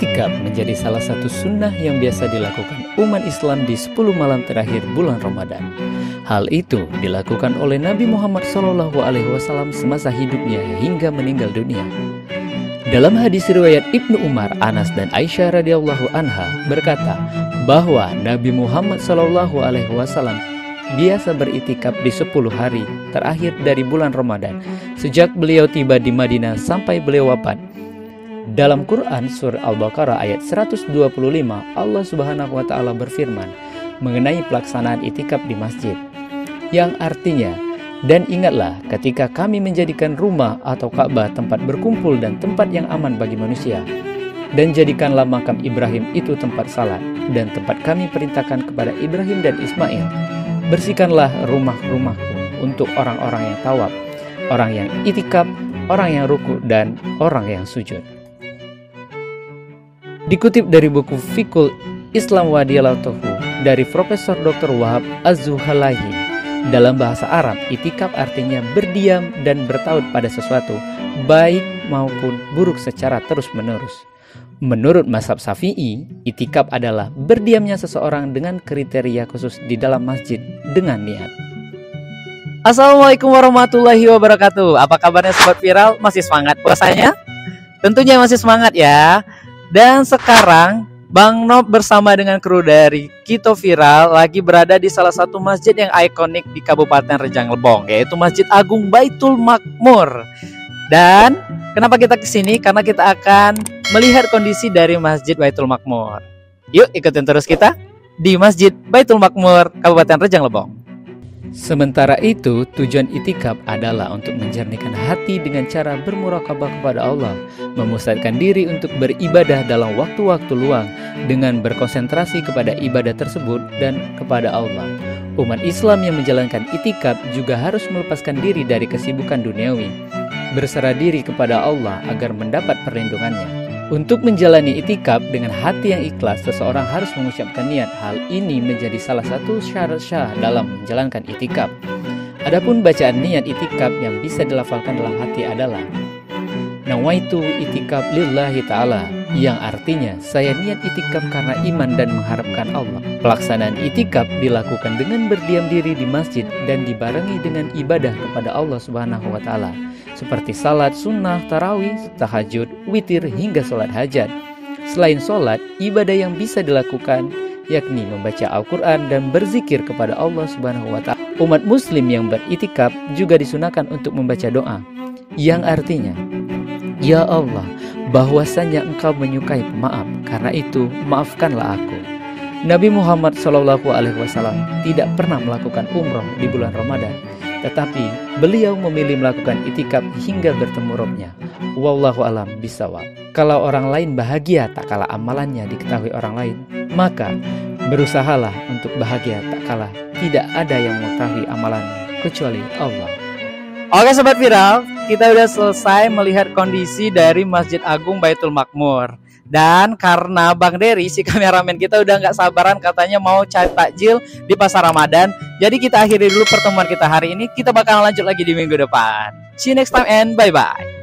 Itikaf menjadi salah satu sunnah yang biasa dilakukan umat Islam di 10 malam terakhir bulan Ramadan. Hal itu dilakukan oleh Nabi Muhammad SAW semasa hidupnya hingga meninggal dunia. Dalam hadis riwayat Ibnu Umar, Anas dan Aisyah radhiyallahu anha berkata bahwa Nabi Muhammad SAW biasa beritikaf di 10 hari terakhir dari bulan Ramadan sejak beliau tiba di Madinah sampai beliau wafat. Dalam Quran surah Al-Baqarah ayat 125, Allah Subhanahu wa taala berfirman mengenai pelaksanaan itikaf di masjid, yang artinya, dan ingatlah ketika kami menjadikan rumah atau Ka'bah tempat berkumpul dan tempat yang aman bagi manusia, dan jadikanlah makam Ibrahim itu tempat salat, dan tempat kami perintahkan kepada Ibrahim dan Ismail, bersihkanlah rumah-rumahku untuk orang-orang yang tawaf, orang yang itikaf, orang yang ruku, dan orang yang sujud. Dikutip dari buku Fiqhul Islam wa Diyalatuhu dari Profesor Dr. Wahab Az-Zuhalahi, dalam bahasa Arab, itikaf artinya berdiam dan bertaut pada sesuatu, baik maupun buruk secara terus-menerus. Menurut mazhab Syafi'i, itikaf adalah berdiamnya seseorang dengan kriteria khusus di dalam masjid dengan niat. Assalamualaikum warahmatullahi wabarakatuh. Apa kabarnya Sobat Viral? Masih semangat puasanya? Tentunya masih semangat ya. Dan sekarang Bang Nob bersama dengan kru dari Kito Viral lagi berada di salah satu masjid yang ikonik di Kabupaten Rejang Lebong, yaitu Masjid Agung Baitul Makmur. Dan kenapa kita kesini? Karena kita akan melihat kondisi dari Masjid Baitul Makmur. Yuk ikutin terus kita di Masjid Baitul Makmur, Kabupaten Rejang Lebong. Sementara itu, tujuan itikaf adalah untuk menjernihkan hati dengan cara bermurakabah kepada Allah, memusatkan diri untuk beribadah dalam waktu-waktu luang dengan berkonsentrasi kepada ibadah tersebut dan kepada Allah. Umat Islam yang menjalankan itikaf juga harus melepaskan diri dari kesibukan duniawi, berserah diri kepada Allah agar mendapat perlindungannya. Untuk menjalani itikaf dengan hati yang ikhlas, seseorang harus mengucapkan niat. Hal ini menjadi salah satu syarat sah dalam menjalankan itikaf. Adapun bacaan niat itikaf yang bisa dilafalkan dalam hati adalah Nawaitu itikaf lillahi ta'ala, yang artinya saya niat itikaf karena iman dan mengharapkan Allah. Pelaksanaan itikaf dilakukan dengan berdiam diri di masjid dan dibarengi dengan ibadah kepada Allah Subhanahu wa taala, seperti salat sunnah, tarawih, tahajud, witir, hingga sholat hajat. Selain sholat, ibadah yang bisa dilakukan yakni membaca Al-Quran dan berzikir kepada Allah Subhanahu wa ta'ala. Umat muslim yang beritikaf juga disunahkan untuk membaca doa, yang artinya, Ya Allah, bahwasanya Engkau menyukai pemaaf, karena itu maafkanlah aku. Nabi Muhammad SAW tidak pernah melakukan umroh di bulan Ramadan, tetapi beliau memilih melakukan itikaf hingga bertemu Rabb-nya. Wallahu alam bisawab. Kalau orang lain bahagia tak kalah amalannya diketahui orang lain, maka berusahalah untuk bahagia tak kalah tidak ada yang mengetahui amalanmu kecuali Allah. Oke Sobat Viral, kita udah selesai melihat kondisi dari Masjid Agung Baitul Makmur. Dan karena Bang Dery, si kameramen kita udah gak sabaran katanya mau cari takjil di pasar Ramadan, jadi kita akhiri dulu pertemuan kita hari ini. Kita bakal lanjut lagi di minggu depan. See you next time and bye-bye.